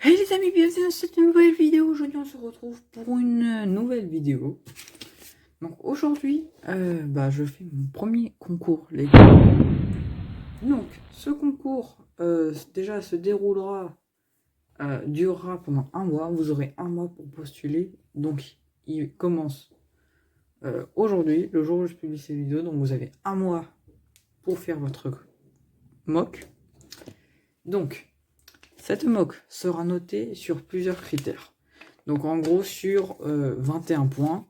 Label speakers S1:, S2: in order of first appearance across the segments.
S1: Hey les amis, bienvenue dans cette nouvelle vidéo. Aujourd'hui on se retrouve pour une nouvelle vidéo. Donc aujourd'hui, je fais mon premier concours Lego. Donc ce concours déjà se déroulera, durera pendant un mois. Vous aurez un mois pour postuler. Donc il commence aujourd'hui, le jour où je publie cette vidéo. Donc vous avez un mois pour faire votre mock. Donc cette mock sera notée sur plusieurs critères. Donc en gros sur 21 points.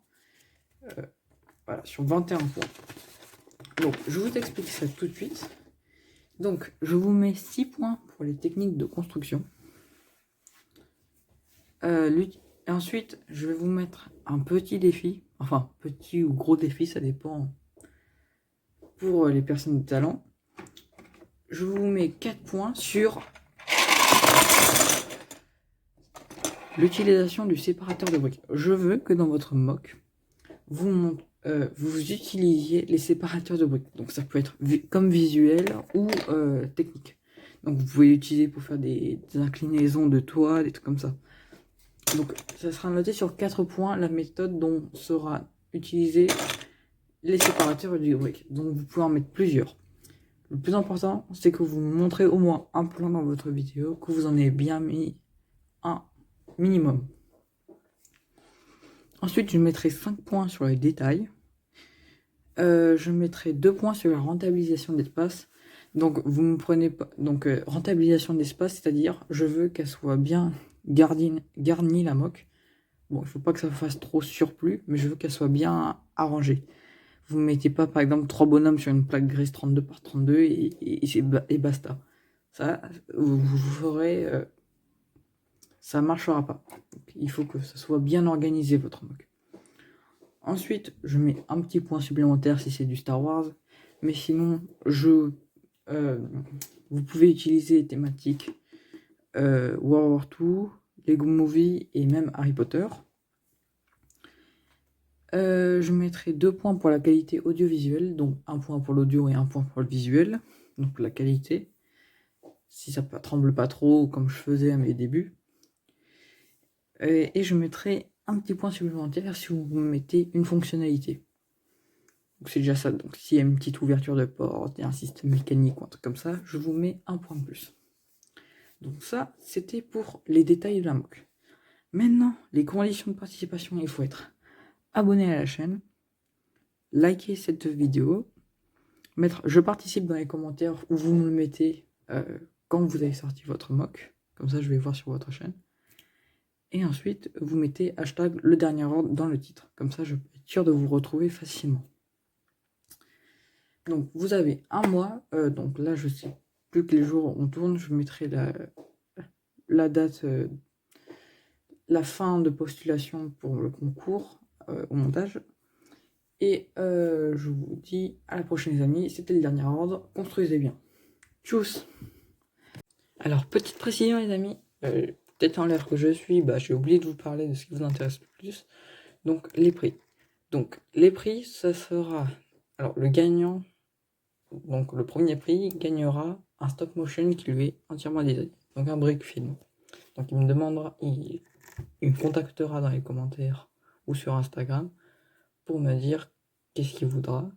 S1: Voilà, sur 21 points. Donc je vous explique ça tout de suite. Donc je vous mets 6 points pour les techniques de construction. Ensuite, je vais vous mettre un petit défi. Enfin, petit ou gros défi, ça dépend pour les personnes de talent. Je vous mets 4 points sur l'utilisation du séparateur de briques. Je veux que dans votre mock, vous utilisiez les séparateurs de briques. Donc ça peut être comme visuel ou technique. Donc vous pouvez l'utiliser pour faire des inclinaisons de toit, des trucs comme ça. Donc ça sera noté sur 4 points la méthode dont sera utilisé les séparateurs de briques. Donc vous pouvez en mettre plusieurs. Le plus important, c'est que vous montrez au moins un plan dans votre vidéo, que vous en ayez bien mis un minimum. Ensuite, je mettrai 5 points sur les détails. Je mettrai 2 points sur la rentabilisation d'espace. Donc, vous me prenez pas. Donc, rentabilisation d'espace, c'est-à-dire, je veux qu'elle soit bien garnie la mock. Bon, il ne faut pas que ça fasse trop surplus, mais je veux qu'elle soit bien arrangée. Vous ne mettez pas, par exemple, 3 bonhommes sur une plaque grise 32 par 32 et basta. Ça, vous ferez. Ça ne marchera pas. Donc, il faut que ça soit bien organisé, votre mock. Ensuite, je mets un petit point supplémentaire si c'est du Star Wars. Mais sinon, vous pouvez utiliser les thématiques World War II, Lego Movie et même Harry Potter. Je mettrai 2 points pour la qualité audiovisuelle, donc un point pour l'audio et un point pour le visuel. Donc la qualité, si ça ne tremble pas trop comme je faisais à mes débuts. Et je mettrai un petit point supplémentaire si vous mettez une fonctionnalité. Donc c'est déjà ça. Donc s'il y a une petite ouverture de porte et un système mécanique ou un truc comme ça, je vous mets un point de plus. Donc ça, c'était pour les détails de la mock. Maintenant, les conditions de participation, il faut être abonné à la chaîne, liker cette vidéo, mettre je participe dans les commentaires où vous me mettez quand vous avez sorti votre mock. Comme ça, je vais voir sur votre chaîne. Et ensuite, vous mettez hashtag le dernier ordre dans le titre. Comme ça, je peux être sûr de vous retrouver facilement. Donc, vous avez un mois. Donc là, je sais plus que les jours on tourne. Je mettrai la date, la fin de postulation pour le concours au montage. Et je vous dis à la prochaine, les amis. C'était le dernier ordre. Construisez bien. Tchuss! Alors, petite précision, les amis. Peut-être en l'air que je suis, j'ai oublié de vous parler de ce qui vous intéresse le plus. Donc, les prix. Donc, les prix, ça sera... Alors, le gagnant, donc le premier prix, gagnera un stop motion qui lui est entièrement dédié. Donc, un brick film. Donc, il me demandera, il me contactera dans les commentaires ou sur Instagram pour me dire qu'est-ce qu'il voudra.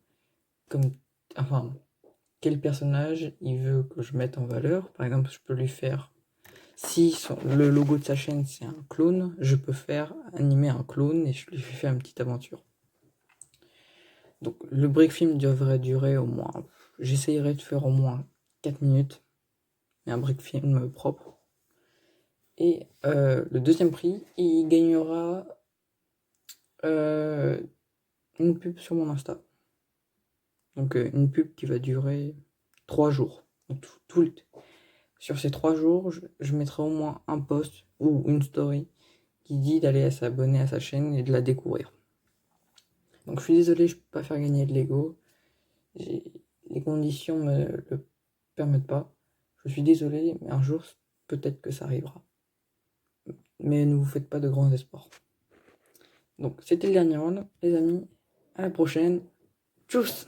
S1: Quel personnage il veut que je mette en valeur. Par exemple, je peux lui faire... Si le logo de sa chaîne c'est un clone, je peux faire animer un clone et je lui fais faire une petite aventure. Donc le break film devrait durer au moins, j'essayerai de faire au moins 4 minutes, mais un break film propre. Et le deuxième prix, il gagnera une pub sur mon Insta. Donc une pub qui va durer 3 jours. Donc, sur ces 3 jours, je mettrai au moins un post ou une story qui dit d'aller s'abonner à sa chaîne et de la découvrir. Donc je suis désolé, je peux pas faire gagner de Lego. Les conditions me le permettent pas. Je suis désolé, mais un jour, peut-être que ça arrivera. Mais ne vous faites pas de grands espoirs. Donc c'était le dernier round, les amis. À la prochaine. Tchuss!